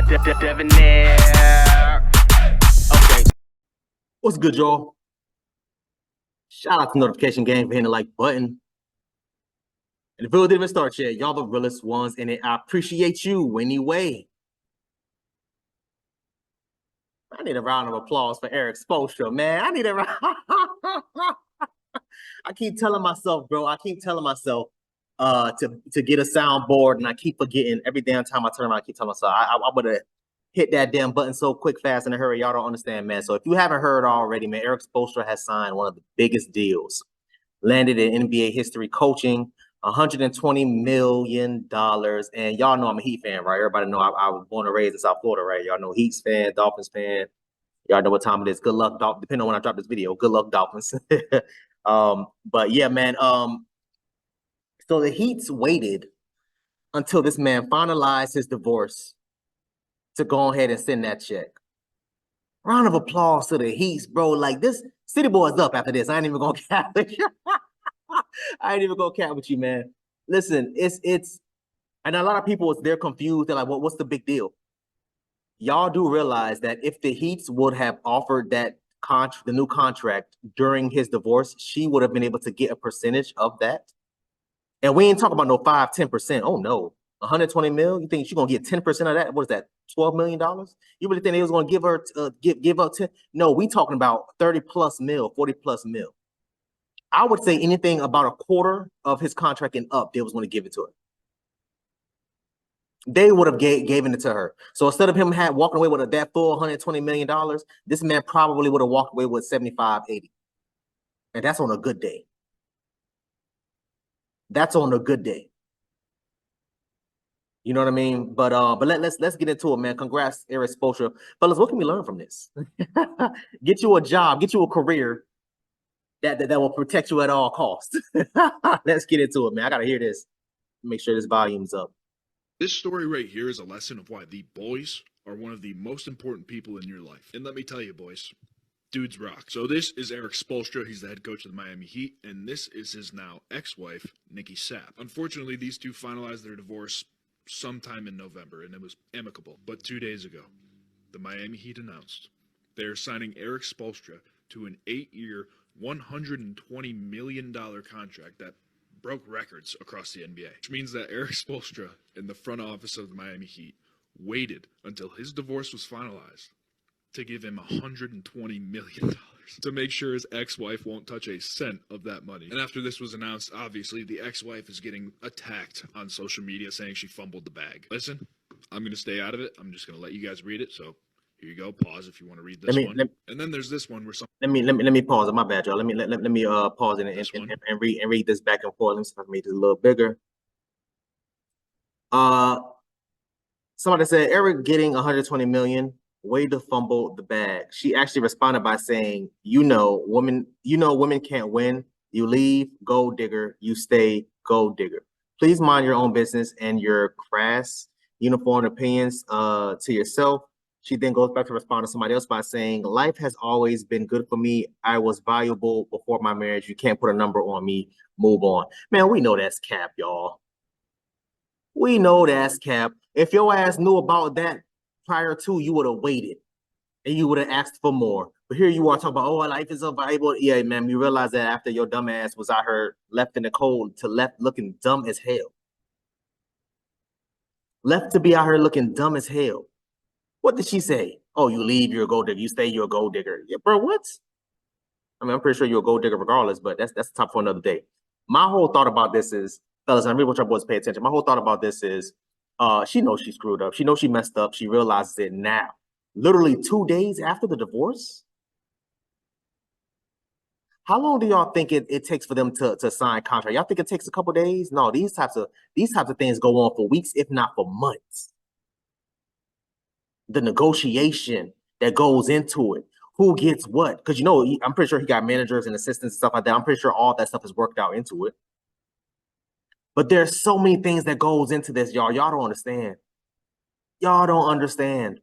Debonair. Okay. What's good, y'all? Shout out to Notification Gang for hitting the like button. And the video didn't even start yet. Y'all the realest ones in it. I appreciate you anyway. I need a round of applause for Erik Spoelstra, man. I need a round. I keep telling myself, bro. I keep telling myself to get a soundboard, and I keep forgetting every damn time I turn around. I keep telling myself I would have hit that damn button so quick, fast, in a hurry. Y'all don't understand, man. So if you haven't heard already, man, Erik Spoelstra has signed one of the biggest deals. Landed in NBA history coaching, $120 million. And y'all know I'm a Heat fan, right? Everybody know I was born and raised in South Florida, right? Y'all know Heat's fan, Dolphins fan. Y'all know what time it is. Good luck, Dolphins. Depending on when I drop this video. Good luck, Dolphins. But yeah, man. So the Heats waited until this man finalized his divorce to go ahead and send that check. Round of applause to the Heats, bro. Like, this City Boy's up after this. I ain't even gonna cap with you. I ain't even gonna cap with you, man. Listen, it's and a lot of people, they're confused. They're like, what's the big deal? Y'all do realize that if the Heats would have offered that the new contract during his divorce, she would have been able to get a percentage of that. And we ain't talking about no 5-10%. Oh no, 120 mil. You think she's gonna get 10% of that? What is that? $12 million? You really think they was gonna give her give up 10? No, we talking about 30 plus mil, 40 plus mil. I would say anything about a quarter of his contract and up, they was going to give it to her. They would have given it to her. So instead of him walking away with that full $120 million, this man probably would have walked away with 75, 80. And that's on a good day. That's on a good day. You know what I mean? But let's get into it, man. Congrats, Erik Spoelstra. Fellas, what can we learn from this? Get you a job, get you a career that will protect you at all costs. Let's get into it, man. I gotta hear this. Make sure this volume's up. This story right here is a lesson of why the boys are one of the most important people in your life. And let me tell you, boys, dudes rock. So this is Erik Spoelstra. He's the head coach of the Miami Heat, and this is his now ex-wife, Nikki Sapp. Unfortunately, these two finalized their divorce sometime in November, and it was amicable. But 2 days ago, the Miami Heat announced they are signing Erik Spoelstra to an 8-year, $120 million contract that broke records across the NBA, which means that Erik Spoelstra in the front office of the Miami Heat waited until his divorce was finalized to give him $120 million to make sure his ex-wife won't touch a cent of that money. And after this was announced, obviously the ex-wife is getting attacked on social media saying she fumbled the bag. Listen, I'm going to stay out of it. I'm just going to let you guys read it. So here you go. Pause if you want to read this one. And then there's this one where some. Let me pause it. My bad, y'all. Let me pause it and read this back and forth. Let me see if I can make this a little bigger. Somebody said Erik getting 120 million. Way to fumble the bag. She actually responded by saying, women can't win. You leave, gold digger. You stay, gold digger. Please mind your own business and your crass, uniform opinions to yourself. She then goes back to respond to somebody else by saying, life has always been good for me. I was valuable before my marriage. You can't put a number on me. Move on. Man, we know that's cap, y'all. We know that's cap. If your ass knew about that prior to, you would have waited and you would have asked for more. But here you are talking about, oh, life is unvaluable. Yeah, man, we realize that after your dumb ass was out here left in the cold to left looking dumb as hell. Left to be out here looking dumb as hell. What did she say? Oh, you leave, you're a gold digger. You stay, you're a gold digger. Yeah, bro, what? I mean, I'm pretty sure you're a gold digger regardless, but that's the top for another day. My whole thought about this is, fellas, and I really want y'all boys to pay attention. My whole thought about this is, she knows she screwed up. She knows she messed up. She realizes it now. Literally 2 days after the divorce? How long do y'all think it takes for them to sign contract? Y'all think it takes a couple days? No, these types of things go on for weeks, if not for months. The negotiation that goes into it, who gets what? Because I'm pretty sure he got managers and assistants and stuff like that. I'm pretty sure all that stuff is worked out into it. But there's so many things that goes into this, y'all. Y'all don't understand. Y'all don't understand.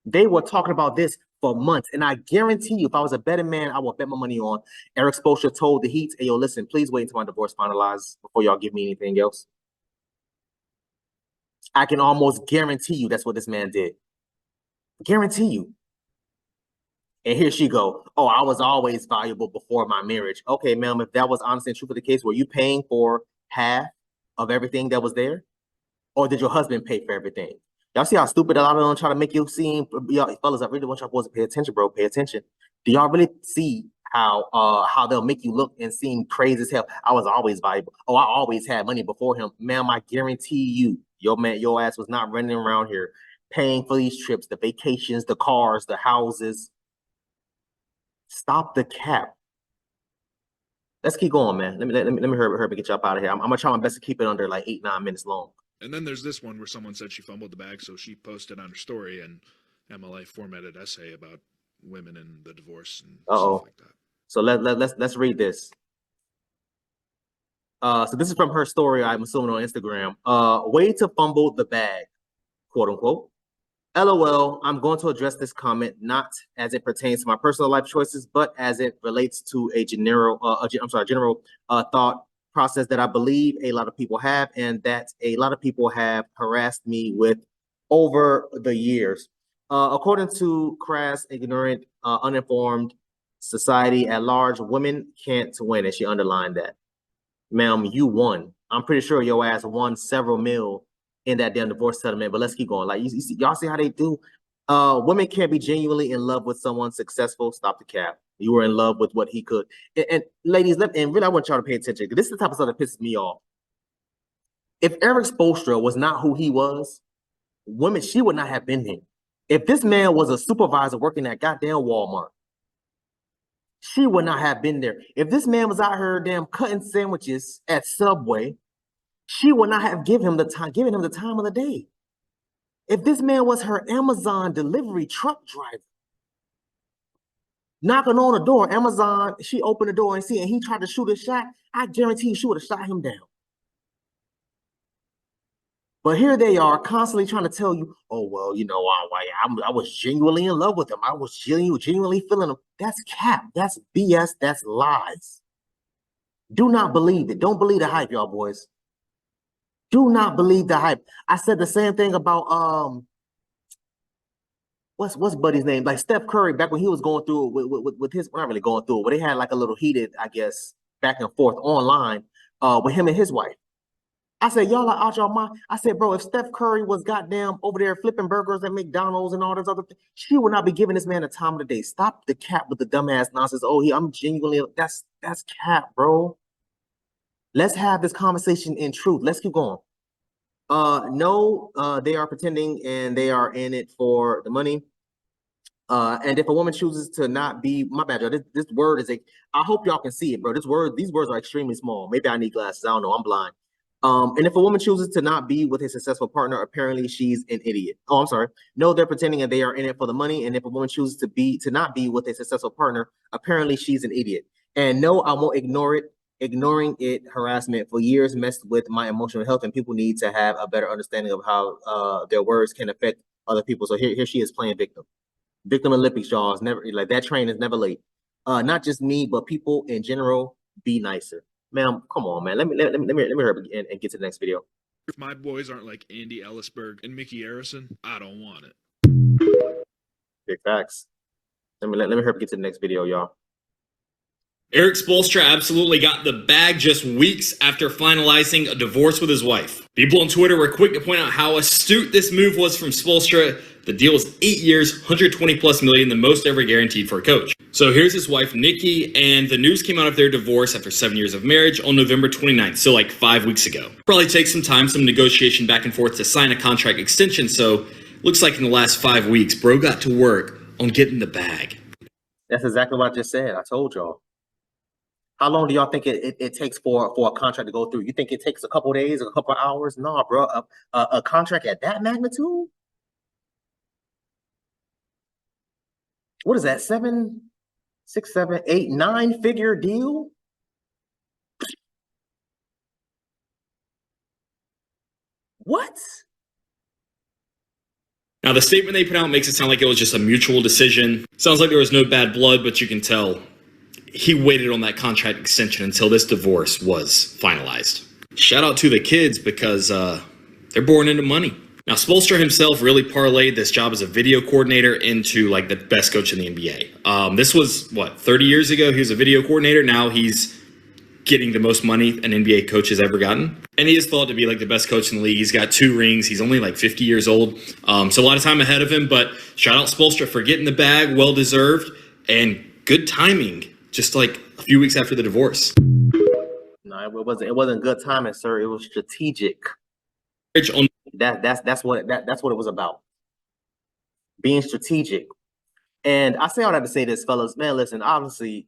They were talking about this for months, and I guarantee you, if I was a betting man, I would bet my money on Erik Spoelstra told the Heat, hey, yo, listen, please wait until my divorce finalizes before y'all give me anything else. I can almost guarantee you that's what this man did. Guarantee you. And here she go. Oh, I was always valuable before my marriage. Okay, ma'am, if that was honest and true for the case, were you paying for half of everything that was there? Or did your husband pay for everything? Y'all see how stupid a lot of them try to make you seem? Y'all, fellas, I really want y'all boys to pay attention, bro. Pay attention. Do y'all really see how they'll make you look and seem crazy as hell? I was always valuable. Oh, I always had money before him. Ma'am, I guarantee you, your ass was not running around here paying for these trips, the vacations, the cars, the houses. Stop the cap. Let's keep going, man. Let me hurry up and get you up out of here. I'm gonna try my best to keep it under like 8-9 minutes long. And then there's this one where someone said she fumbled the bag, so she posted on her story an MLA formatted essay about women and the divorce and stuff like that. So let's read this. So this is from her story, I'm assuming on Instagram. Way to fumble the bag, quote unquote. LOL, I'm going to address this comment not as it pertains to my personal life choices, but as it relates to a general thought process that I believe a lot of people have, and that a lot of people have harassed me with over the years. According to crass, ignorant, uninformed society at large, women can't win, and she underlined that. Ma'am, you won. I'm pretty sure your ass won several mil in that damn divorce settlement, but let's keep going. Like, y'all see how they do? Women can't be genuinely in love with someone successful. Stop the cap. You were in love with what he could. And ladies, and really, I want y'all to pay attention, because this is the type of stuff that pisses me off. If Erik Spoelstra was not who he was, she would not have been here. If this man was a supervisor working at goddamn Walmart, she would not have been there. If this man was out here damn cutting sandwiches at Subway, she would not have given him the time of the day. If this man was her Amazon delivery truck driver, knocking on the door, Amazon, she opened the door and he tried to shoot a shot, I guarantee you she would have shot him down. But here they are constantly trying to tell you, oh, well, you know, I was genuinely in love with him. I was genuinely feeling him. That's cap. That's BS. That's lies. Do not believe it. Don't believe the hype, y'all boys. Do not believe the hype. I said the same thing about what's buddy's name? Like Steph Curry, back when he was going through it with his, well, not really going through it, but they had like a little heated, I guess, back and forth online with him and his wife. I said, y'all are out y'all mind. I said, bro, if Steph Curry was goddamn over there flipping burgers at McDonald's and all this other thing, she would not be giving this man the time of the day. Stop the cap with the dumbass nonsense. Oh, I'm genuinely, that's cap, bro. Let's have this conversation in truth. Let's keep going. No, they are pretending and they are in it for the money. And if a woman chooses to not be, my bad, y'all, this word is I hope y'all can see it, bro. These words are extremely small. Maybe I need glasses. I don't know. I'm blind. And if a woman chooses to not be with a successful partner, apparently she's an idiot. Oh, I'm sorry. No, they're pretending and they are in it for the money. And if a woman chooses to not be with a successful partner, apparently she's an idiot. And no, I won't ignore it. Ignoring it, harassment for years messed with my emotional health, and people need to have a better understanding of how their words can affect other people. So here she is playing victim. Victim Olympics, y'all. Is never like that train is never late. Not just me, but people in general. Be nicer. Ma'am, come on, man. Let me hurry and get to the next video. If my boys aren't like Andy Ellisberg and Mickey Harrison, I don't want it. Big facts. Let me hurry up and get to the next video, y'all. Erik Spoelstra absolutely got the bag just weeks after finalizing a divorce with his wife. People on Twitter were quick to point out how astute this move was from Spoelstra. The deal is 8 years, $120+ million, the most ever guaranteed for a coach. So here's his wife, Nikki, and the news came out of their divorce after 7 years of marriage on November 29th, so like 5 weeks ago. Probably takes some time, some negotiation back and forth to sign a contract extension, so looks like in the last 5 weeks, bro got to work on getting the bag. That's exactly what I just said. I told y'all. How long do y'all think it takes for a contract to go through? You think it takes a couple of days or a couple of hours? No, bro. A contract at that magnitude? What is that? 7, 6, 7, 8, 9-figure deal? What? Now, the statement they put out makes it sound like it was just a mutual decision. Sounds like there was no bad blood, but you can tell he waited on that contract extension until this divorce was finalized. Shout out to the kids because they're born into money. Now, Spoelstra himself really parlayed this job as a video coordinator into like the best coach in the NBA. This was what, 30 years ago. He was a video coordinator. Now he's getting the most money an NBA coach has ever gotten. And he is thought to be like the best coach in the league. He's got 2 rings. He's only like 50 years old. So a lot of time ahead of him, but shout out Spoelstra for getting the bag, well deserved, and good timing, just like a few weeks after the divorce. No, it wasn't good timing, sir. It was strategic. That's what it was about. Being strategic. And I say all that to say this, fellas, man, listen, obviously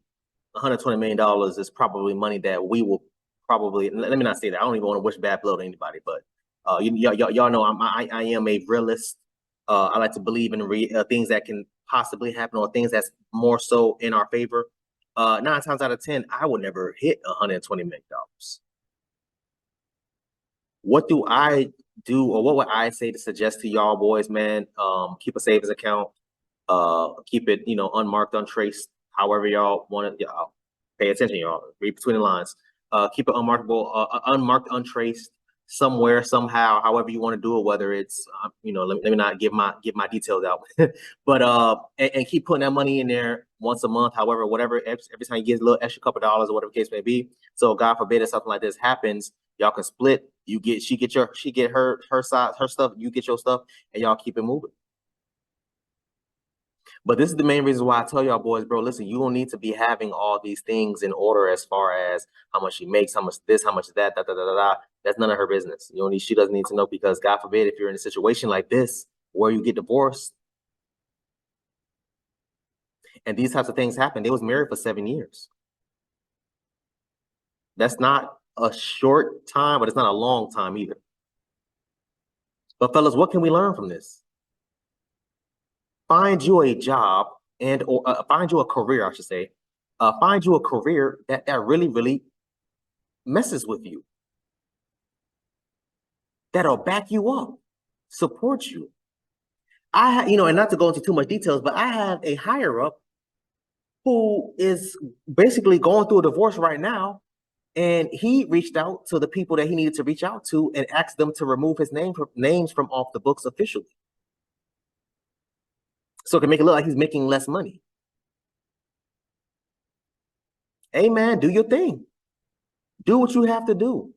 $120 million is probably money that we will probably, let me not say that. I don't even want to wish bad blood to anybody, but y'all know I am a realist. I like to believe in things that can possibly happen or things that's more so in our favor. 9 times out of 10, I would never hit $120 million. What do I do, or what would I say to suggest to y'all boys, man? Keep a savings account, keep it, unmarked, untraced. However y'all want to, pay attention, y'all. Read between the lines. Keep it unmarked, untraced, somewhere, somehow, however you want to do it. Whether it's, let me not give my details out, but and keep putting that money in there once a month, however, whatever. Every time you get a little extra couple dollars or whatever the case may be. So God forbid if something like this happens, y'all can split. She get her side, her stuff. You get your stuff, and y'all keep it moving. But this is the main reason why I tell y'all boys, bro, listen, you don't need to be having all these things in order as far as how much she makes, how much this, how much that, That's none of her business. She doesn't need to know, because God forbid if you're in a situation like this where you get divorced and these types of things happen. They was married for 7 years. That's not a short time, but it's not a long time either. But fellas, what can we learn from this? Find you a job or find you a career, I should say. Find you a career that really, really messes with you. That'll back you up, support you. And not to go into too much details, but I have a higher up who is basically going through a divorce right now. And he reached out to the people that he needed to reach out to and asked them to remove his names from off the books officially, so it can make it look like he's making less money. Hey man, do your thing. Do what you have to do.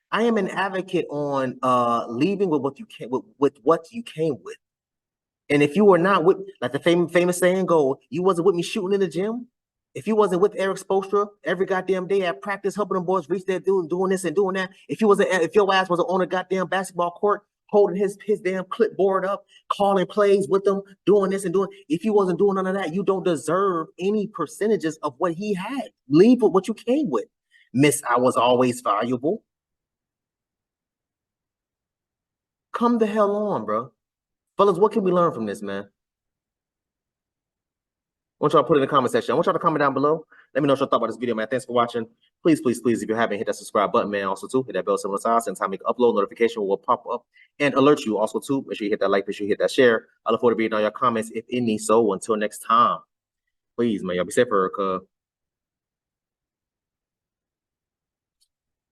I am an advocate on leaving with what you came with what you came with. And if you were not with, like the famous saying go, you wasn't with me shooting in the gym. If you wasn't with Erik Spoelstra every goddamn day at practice, helping them boys reach their doing this and doing that. If your ass wasn't on a goddamn basketball court, holding his damn clipboard up, calling plays with them, doing this and doing. If you wasn't doing none of that, you don't deserve any percentages of what he had. Leave with what you came with. Miss, I was always valuable. Come the hell on, bro. Fellas, what can we learn from this, man? I want y'all to put it in the comment section. I want y'all to comment down below. Let me know what y'all thought about this video, man. Thanks for watching. Please, please, please, if you haven't, hit that subscribe button, man. Also, too, hit that bell symbol on the side. Since I make upload, notification will pop up and alert you. Also, too, make sure you hit that like, make sure you hit that share. I look forward to reading all your comments, if any. So, until next time, please, man, y'all be safe, Eric.